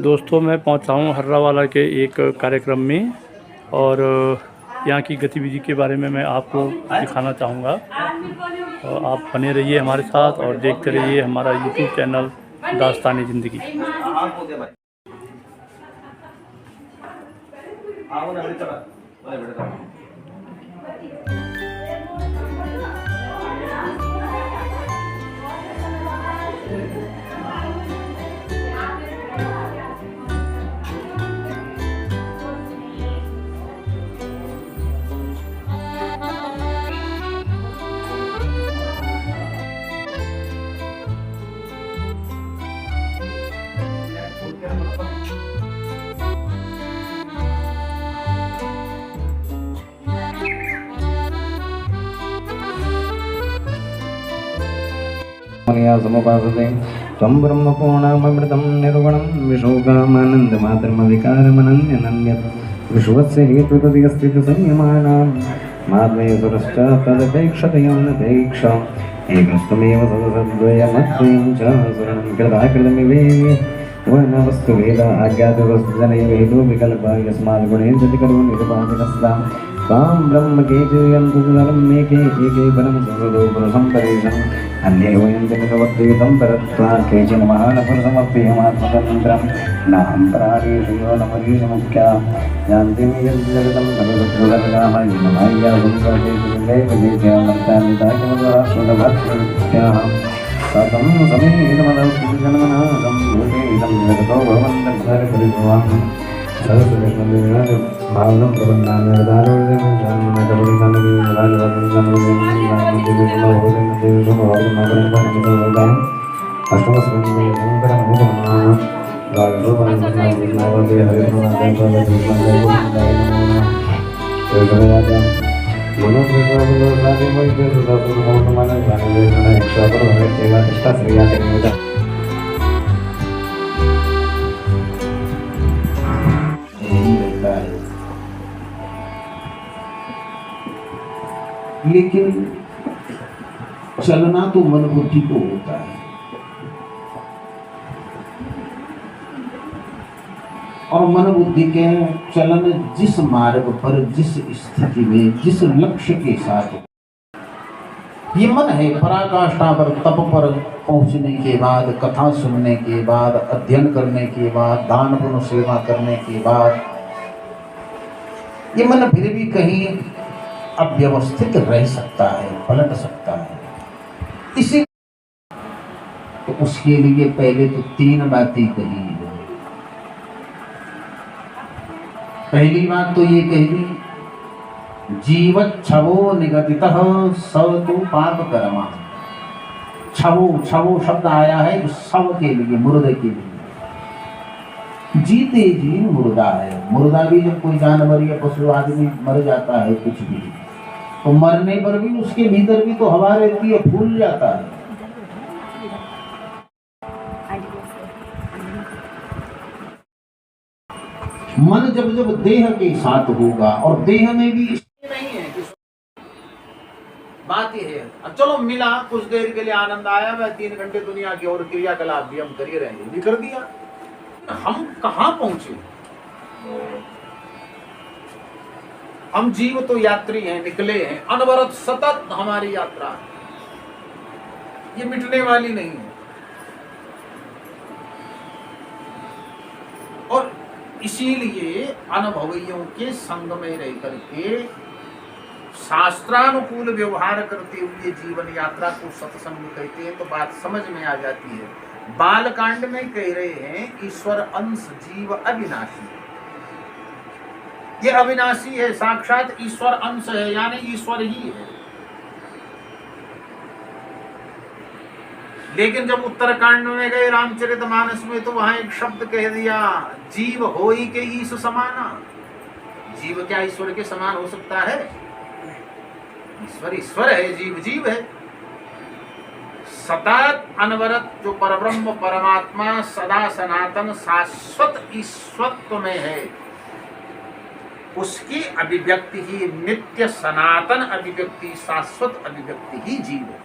दोस्तों, मैं पहुंचा हूँ हर्रावाला के एक कार्यक्रम में और यहाँ की गतिविधि के बारे में मैं आपको दिखाना चाहूँगा। और आप बने रहिए हमारे साथ और देखते रहिए हमारा YouTube चैनल दास्तानी ज़िंदगी। समुपासते त्वं ब्रह्मपूर्णममृतं निर्गुणं विशोकामानन्दमात्रमविकारमनन्यनन्यत् विश्वस्य हेतुतदियस्थितिसंयमानां माद्वयसुरश्च तदपेक्षतयोनपेक्षा एकस्तमेव सदसद्वयमद्वयं च सुरणं कृताकृतमिवेमि वनवस्तु वेद अज्ञातवस्तुजनैव हेतुविकल्पः यस्मात् गुणेन्द्रतिकरो निरुपाधिकस्तां तां ब्रह्म केचयन्तु धर्मेके एके परं संसदो पुरुषं अन्ये वयन्ति निरवद्वैतं परत्वा केचन महानपुरुषमप्ययमात्मतन्त्रं नाहं प्राणेषु यो न मरीषमुख्या यान्ति जगतं सर्वशत्रुवर्गाः येनमाय्यासंसर्गेभ्यः सतं समेतमदं भूतेदं जगतो भवन्तं सर्वपरिभवामि भावनं लेकिन चलना तो मन बुद्धि को होता है और मन बुद्धि के चलन जिस मार्ग पर, जिस स्थिति में, जिस लक्ष्य के साथ, ये मन है पराकाष्ठा पर, तप पर पहुंचने के बाद, कथा सुनने के बाद, अध्ययन करने के बाद, दान पुण्य सेवा करने के बाद, ये मन फिर भी कहीं अव्यवस्थित रह सकता है, पलट सकता है। इसी तो उसके लिए पहले तो 3 बातें कही। पहली बात तो ये कह दी, जीवच्छवो निगदितः स तु पाप कर्मा। छवो, छवो शब्द आया है शव के लिए, मुर्दे के लिए। जीते जी मुर्दा है। मुर्दा भी जब कोई जानवर या पशु आदमी मर जाता है, कुछ भी, तो मरने पर भी उसके भीतर भी तो हवा रहती है, फूल जाता है। मन जब जब देह के साथ होगा, और देह में भी नहीं है कि बात ये है, अब चलो मिला कुछ देर के लिए आनंद आया, वह 3 घंटे दुनिया की और क्रियाकलाप भी हम कर ही रहे हैं, भी कर दिया। हम कहां पहुंचे? हम जीव तो यात्री हैं, निकले हैं, अनवरत सतत हमारी यात्रा है, ये मिटने वाली नहीं है। और इसीलिए अनुभवियों के संग में रह करके शास्त्रानुकूल व्यवहार करते हुए जीवन यात्रा को सत्संग कहते हैं, तो बात समझ में आ जाती है। बालकांड में कह रहे हैं ईश्वर अंश जीव अविनाशी। ये अविनाशी है, साक्षात ईश्वर अंश है, यानी ईश्वर ही है। लेकिन जब उत्तरकांड में गए रामचरितमानस में, तो वहां एक शब्द कह दिया, जीव होई के ईश समाना। जीव क्या ईश्वर के समान हो सकता है? ईश्वर ईश्वर है, जीव जीव है। सतत अनवरत जो परब्रह्म परमात्मा सदा सनातन शाश्वत ईश्वरत्व में है, उसकी अभिव्यक्ति ही नित्य सनातन अभिव्यक्ति, शाश्वत अभिव्यक्ति ही जीव है।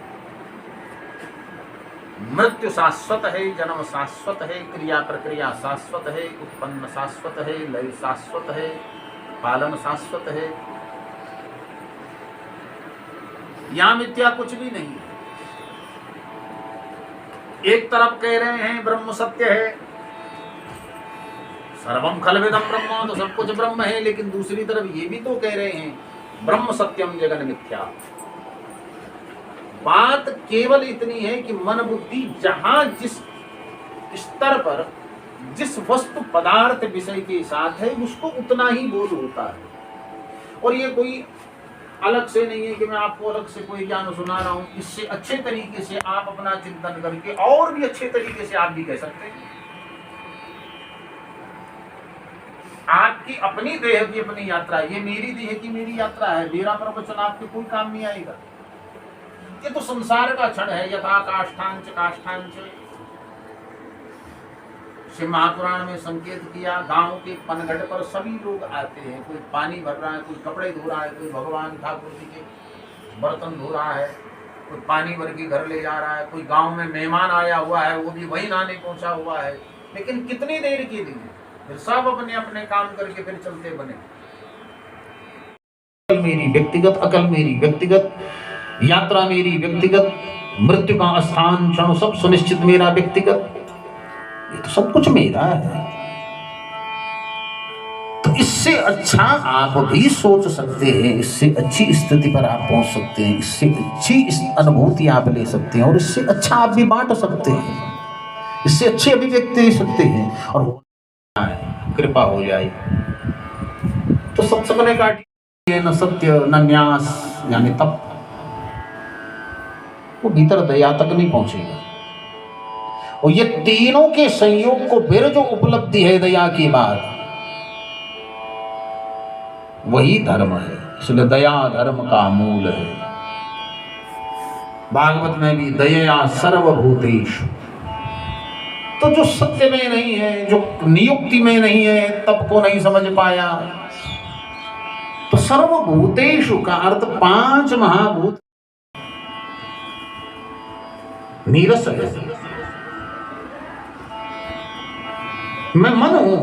मृत्यु शाश्वत है, जन्म शाश्वत है, क्रिया प्रक्रिया शाश्वत है, उत्पन्न शाश्वत है, लय शाश्वत है, पालन शाश्वत है। यहां मिथ्या कुछ भी नहीं है। एक तरफ कह रहे हैं ब्रह्म सत्य है, सर्वम खलविदम ब्रह्म, तो सब कुछ ब्रह्म है, लेकिन दूसरी तरफ ये भी तो कह रहे हैं ब्रह्म सत्यम जगन मिथ्या। बात केवल इतनी है कि मन बुद्धि जहां जिस स्तर पर जिस वस्तु पदार्थ विषय के साथ है उसको उतना ही बोध होता है। और ये कोई अलग से नहीं है कि मैं आपको अलग से कोई ज्ञान सुना रहा हूं। इससे अच्छे तरीके से आप अपना चिंतन करके और भी अच्छे तरीके से आप भी कह सकते हैं। आपकी अपनी देह की अपनी यात्रा है, ये मेरी देह की मेरी यात्रा है। मेरा प्रवचन आपके कोई काम नहीं आएगा। ये तो संसार का क्षण है। यथा काष्ठांच काष्ठांच, शिव महापुराण में संकेत किया। गांव के पनघट पर सभी लोग आते हैं। कोई पानी भर रहा है, कोई कपड़े धो रहा है, कोई भगवान ठाकुर जी के बर्तन धो रहा है, कोई पानी भर के घर ले जा रहा है, कोई गांव में मेहमान आया हुआ है वो भी वही नहाने पहुंचा हुआ है। लेकिन कितनी देर के लिए? फिर सब अपने अपने काम करके फिर चलते बने। अकल मेरी व्यक्तिगत, अकल मेरी व्यक्तिगत, यात्रा मेरी व्यक्तिगत, मृत्यु का स्थान क्षण सब सुनिश्चित मेरा व्यक्तिगत। ये तो सब कुछ मेरा है। तो इससे अच्छा आप भी सोच सकते हैं, इससे अच्छी स्थिति पर आप पहुंच सकते हैं, इससे अच्छी अनुभूति आप ले सकते हैं, और इससे अच्छा आप भी बांट सकते हैं, इससे अच्छी अभिव्यक्ति दे सकते हैं, और कृपा हो जाए। तो सत्संग ने काटी है न सत्य न न्यास यानी तप, वो भीतर दया तक नहीं पहुंचेगा। और ये तीनों के संयोग को फिर जो उपलब्धि है दया की बात, वही धर्म है। इसलिए दया धर्म का मूल है। भागवत में भी दया सर्वभूतेषु। तो जो सत्य में नहीं है, जो नियुक्ति में नहीं है, तप को नहीं समझ पाया, तो सर्वभूतेषु का अर्थ पांच महाभूत नीरस है। मैं मन हूं,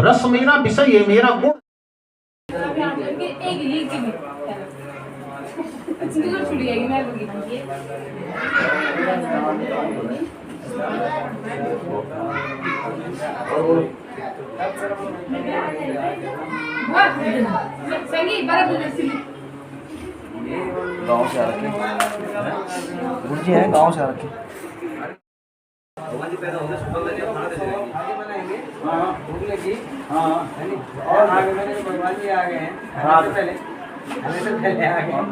रस मेरा विषय है, मेरा गुण। गाँव से आ रखे गुरुजी है, गाँव से आ रखे। और आगे मेरे भगवान जी आ गए हैं, पहले आ गए।